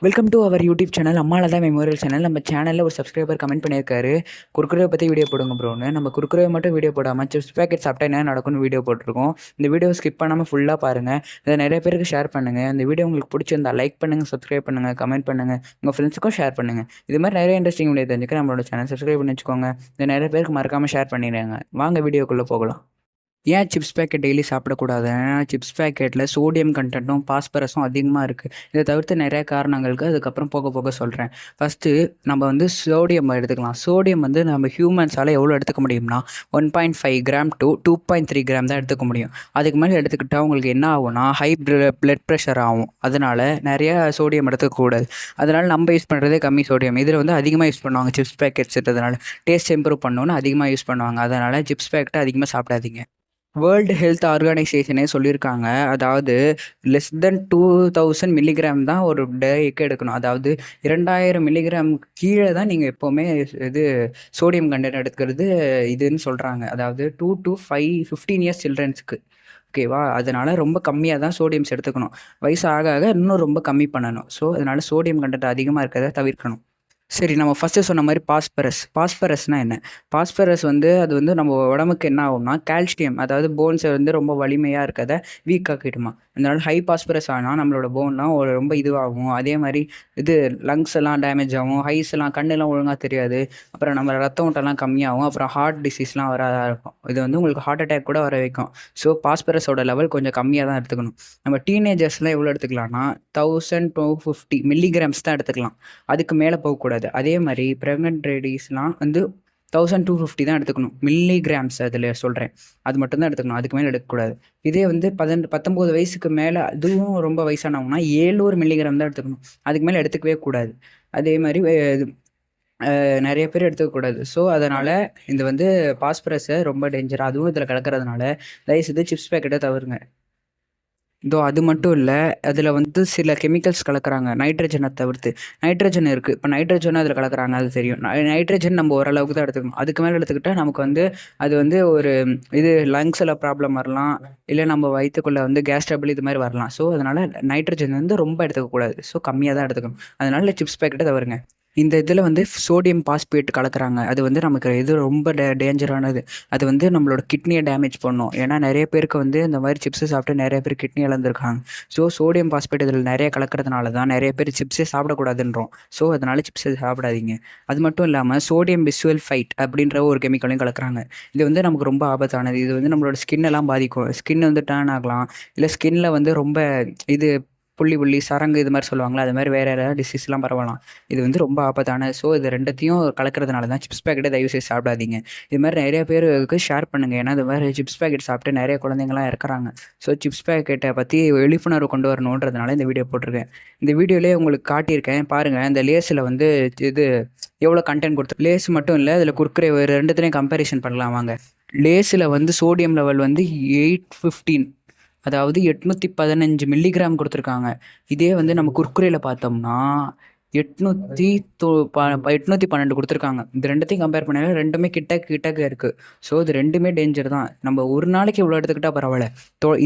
Welcome to our YouTube channel Ammalatha memorial channel. நம்ம சேனலில் ஒரு சப்ஸ்கிரைபர் கமெண்ட் பண்ணியிருக்காரு, குர்குரே பற்றி வீடியோ போடுங்க ப்ரோன்னு. நம்ம குர்குரே மட்டும் வீடியோ போடாமல் சிப்ஸ் பேக்கெட் சாப்பிட்டா என்ன நடக்கும்னு வீடியோ போட்டிருக்கோம். இந்த வீடியோ ஸ்கிப் பண்ணாமல் ஃபுல்லாக பாருங்கள். இதை நிறைய பேருக்கு ஷேர் பண்ணுங்கள். இந்த வீடியோ உங்களுக்கு பிடிச்சிருந்தா லைக் பண்ணுங்கள், சப்ஸ்கிரைப் பண்ணுங்கள், கமெண்ட் பண்ணுங்கள், உங்கள் ஃப்ரெண்ட்ஸுக்கும் ஷேர் பண்ணுங்கள். இது மாதிரி நிறைய இன்ட்ரெஸ்டிங் வீடியோ தெரிஞ்சுக்க நம்மளோட சேனல் சப்ஸ்கிரைப் பண்ணி வச்சுக்கோங்க. இதை நிறைய பேருக்கு மறக்காமல் ஷேர் பண்ணிடுங்க. வாங்க வீடியோக்குள்ளே போகலாம். ஏன் சிப்ஸ் பேக்கெட் டெய்லி சாப்பிடக்கூடாது? ஏன்னா சிப்ஸ் பேக்கெட்டில் சோடியம் கண்டென்ட்டும் பாஸ்பரஸும் அதிகமாக இருக்குது. இதை தவிர்த்து நிறைய காரணங்களுக்கு அதுக்கப்புறம் போக போக சொல்கிறேன். ஃபஸ்ட்டு நம்ம வந்து சோடியம் எடுத்துக்கலாம். சோடியம் வந்து நம்ம ஹியூமன்ஸால் எவ்வளோ எடுத்துக்க முடியும்னா 1.5 கிராம் டு 2.3 கிராம் தான் எடுத்துக்க முடியும். அதுக்கு மேலே எடுத்துக்கிட்டால் உங்களுக்கு என்ன ஆகும்னா ஹை பிளட் ப்ரெஷர் ஆகும். அதனால் நிறைய சோடியம் எடுத்துக்கக்கூடாது. அதனால் நம்ம யூஸ் பண்ணுறதே கம்மி சோடியம். இதில் வந்து அதிகமாக யூஸ் பண்ணுவாங்க சிப்ஸ் பேக்கெட்ஸ். இதனால் டேஸ்ட் இம்ப்ரூவ் பண்ணணுன்னு அதிகமாக யூஸ் பண்ணுவாங்க. அதனால் சிப்ஸ் பேக்கெட்டை அதிகமாக சாப்பிடாதீங்க. வேர்ல்டு ஹெல்த் ஆர்கனைசேஷனே சொல்லியிருக்காங்க, அதாவது லெஸ் தென் 2000 மில்லிகிராம் தான் ஒரு டேக்கு எடுக்கணும். அதாவது 2000 மில்லிகிராம் கீழே தான் நீங்கள் எப்போவுமே இது சோடியம் கண்டென்ட் எடுக்கிறது இதுன்னு சொல்கிறாங்க. அதாவது 2 to 15 இயர்ஸ் சில்ட்ரன்ஸுக்கு. ஓகேவா? அதனால் ரொம்ப கம்மியாக தான் சோடியம்ஸ் எடுத்துக்கணும். வயசு ஆக ஆக இன்னும் ரொம்ப கம்மி பண்ணணும். ஸோ அதனால் சோடியம் கண்டென்ட் அதிகமாக இருக்கிறத தவிர்க்கணும். சரி, நம்ம ஃபஸ்ட்டு சொன்ன மாதிரி பாஸ்பரஸ்னால் என்ன? பாஸ்பரஸ் வந்து அது வந்து நம்ம உடம்புக்கு என்ன ஆகும்னா கால்சியம், அதாவது போன்ஸை வந்து ரொம்ப வலிமையாக இருக்கிறத வீக் ஆக்கிடுமா. அதனால ஹை பாஸ்பரஸ் ஆனால் நம்மளோட போன்லாம் ஒரு ரொம்ப இதுவாகும். அதே மாதிரி இது லங்ஸ் எல்லாம் டேமேஜ் ஆகும், ஹைஸ் எல்லாம் கண்ணெல்லாம் ஒழுங்காக தெரியாது, அப்புறம் நம்ம ரத்த ஓட்டம்லாம் கம்மியாகும், அப்புறம் ஹார்ட் டிசீஸ்லாம் வராதா இருக்கும். இது வந்து உங்களுக்கு ஹார்ட் அட்டாக் கூட வர வைக்கும். ஸோ பாஸ்பரஸோட லெவல் கொஞ்சம் கம்மியாக தான் எடுத்துக்கணும். நம்ம டீனேஜர்ஸ்லாம் எவ்வளோ எடுத்துக்கலாம்னா 1250 மில்லிகிராம்ஸ் தான் எடுத்துக்கலாம். அதுக்கு மேலே போகக்கூடாது. அதே மாதிரி ப்ரெக்னென்ட் லேடிஸ்லாம் வந்து 1250 தான் எடுத்துக்கணும் மில்லிகிராம்ஸ். அதில் சொல்கிறேன், அது மட்டும் தான் எடுத்துக்கணும். அதுக்கு மேலே எடுக்கக்கூடாது. இதே வந்து 19 வயசுக்கு மேலே, அதுவும் ரொம்ப வயசானவங்கன்னா 700 மில்லிகிராம் தான் எடுத்துக்கணும். அதுக்கு மேலே எடுத்துக்கவே கூடாது. அதே மாதிரி நிறைய பேர் எடுத்துக்கக்கூடாது. ஸோ அதனால் இது வந்து பாஸ்பரஸை ரொம்ப டேஞ்சர். அதுவும் இதில் கலக்கிறதுனால தயவுசெய்து சிப்ஸ் பேக்கெட்டை தவிருங்க. இதோ அது மட்டும் இல்லை, அதில் வந்து சில கெமிக்கல்ஸ் கலக்கிறாங்க நைட்ரஜனை தவிர்த்து. நைட்ரஜன் இருக்குது, இப்போ நைட்ரஜனும் அதில் கலக்கிறாங்க, அது தெரியும். நைட்ரஜன் நம்ம ஓரளவுக்கு தான் எடுத்துக்கணும். அதுக்கு மேலே எடுத்துக்கிட்டால் நமக்கு வந்து அது வந்து ஒரு இது லங்ஸில் ப்ராப்ளம் வரலாம், இல்லை நம்ம வயிற்றுக்குள்ளே வந்து கேஸ் ட்ரபிள் இது மாதிரி வரலாம். ஸோ அதனால் நைட்ரஜன் வந்து ரொம்ப எடுத்துக்கக்கூடாது. ஸோ கம்மியாக தான் எடுத்துக்கணும். அதனால் சிப்ஸ் பேக்கெட்டை தவிருங்க. இந்த இதில் வந்து சோடியம் பாஸ்பேட் கலக்கிறாங்க. அது வந்து நமக்கு இது ரொம்ப டேஞ்சரானது. அது வந்து நம்மளோட கிட்னியை டேமேஜ் பண்ணும். ஏன்னா நிறைய பேருக்கு வந்து இந்த மாதிரி சிப்ஸு சாப்பிட்டு நிறைய பேர் கிட்னி இழந்திருக்காங்க. ஸோ சோடியம் பாஸ்பேட் இதில் நிறைய கலக்கிறதுனால தான் நிறைய பேர் சிப்ஸே சாப்பிடக்கூடாதுன்றோம். ஸோ அதனால் சிப்ஸை சாப்பிடாதீங்க. அது மட்டும் இல்லாமல் சோடியம் பிஸ்வல்ஃபைட் அப்படின்ற ஒரு கெமிக்கலையும் கலக்கிறாங்க. இது வந்து நமக்கு ரொம்ப ஆபத்தானது. இது வந்து நம்மளோட ஸ்கின்னெல்லாம் பாதிக்கும். ஸ்கின் வந்து டேர்ன் ஆகலாம், இல்லை ஸ்கின்னில் வந்து ரொம்ப இது புள்ளி சரங்கு இது மாதிரி சொல்லுவாங்களா, அது மாதிரி வேறு ஏதாவது டிசீஸ்லாம் பரவலாம். இது வந்து ரொம்ப ஆபத்தான. ஸோ இது ரெண்டத்தையும் கலக்கிறதுனால தான் சிப்ஸ் பேக்கெட்டை தயவுசெய்து சாப்பிடாதீங்க. இது மாதிரி நிறைய பேருக்கு ஷேர் பண்ணுங்கள். ஏன்னா இது மாதிரி சிப்ஸ் பேக்கெட் சாப்பிட்டு நிறைய குழந்தைங்களாம் இறக்குறாங்க. ஸோ சிப்ஸ் பேக்கெட்டை பற்றி விழிப்புணர்வு கொண்டு வரணுன்றதுனால இந்த வீடியோ போட்டிருக்கேன். இந்த வீடியோலேயே உங்களுக்கு காட்டியிருக்கேன் பாருங்கள். இந்த லேஸில் வந்து இது எவ்வளோ கண்டென்ட் கொடுத்து, லேஸ் மட்டும் இல்லை, அதில் குர்குரே ரெண்டுத்துலேயும் கம்பேரிஷன் பண்ணலாம் வாங்க. லேஸில் வந்து சோடியம் லெவல் வந்து 815, அதாவது 815 மில்லிகிராம் கொடுத்துருக்காங்க. இதே வந்து நம்ம குர்குரேல பார்த்தோம்னா 812 கொடுத்துருக்காங்க. இது ரெண்டுத்தையும் கம்பேர் பண்ணாலே ரெண்டுமே கிட்டக்க இருக்குது. ஸோ இது ரெண்டுமே டேஞ்சர் தான். நம்ம ஒரு நாளைக்கு இவ்வளோ எடுத்துக்கிட்டால் பரவாயில்ல,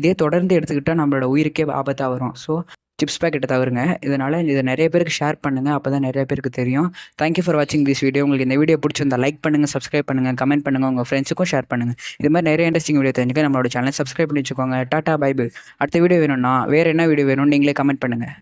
இதே தொடர்ந்து எடுத்துக்கிட்டால் நம்மளோட உயிருக்கே ஆபத்தாக வரும். ஸோ சிப்ஸ் பேக்கெட்டை தவிருங்க. இதனால் இதை நிறைய பேருக்கு ஷேர் பண்ணுங்கள். அப்போ தான் நிறைய பேருக்கு தெரியும். தேங்க்யூ ஃபார் வாட்சிங் திஸ் வீடியோ. உங்களுக்கு இந்த வீடியோ பிடிச்சிருந்தா லைக் பண்ணுங்கள், சப்ஸ்கிரைப் பண்ணுங்கள், கமெண்ட் பண்ணுங்கள், உங்கள் ஃப்ரெண்ட்ஸுக்கும் ஷேர் பண்ணுங்கள். இது மாதிரி நிறைய இன்ட்ரெஸ்டிங் வீடியோ தெரிஞ்சுக்க நம்மளோட சேனலை சப்ஸ்கிரைப் பண்ணி வச்சுக்கோங்க. Tata bye bye. அடுத்த வீடியோ வேணும்னா வேறு என்ன வீடியோ வேணும்னு நீங்களே கமெண்ட் பண்ணுங்கள்.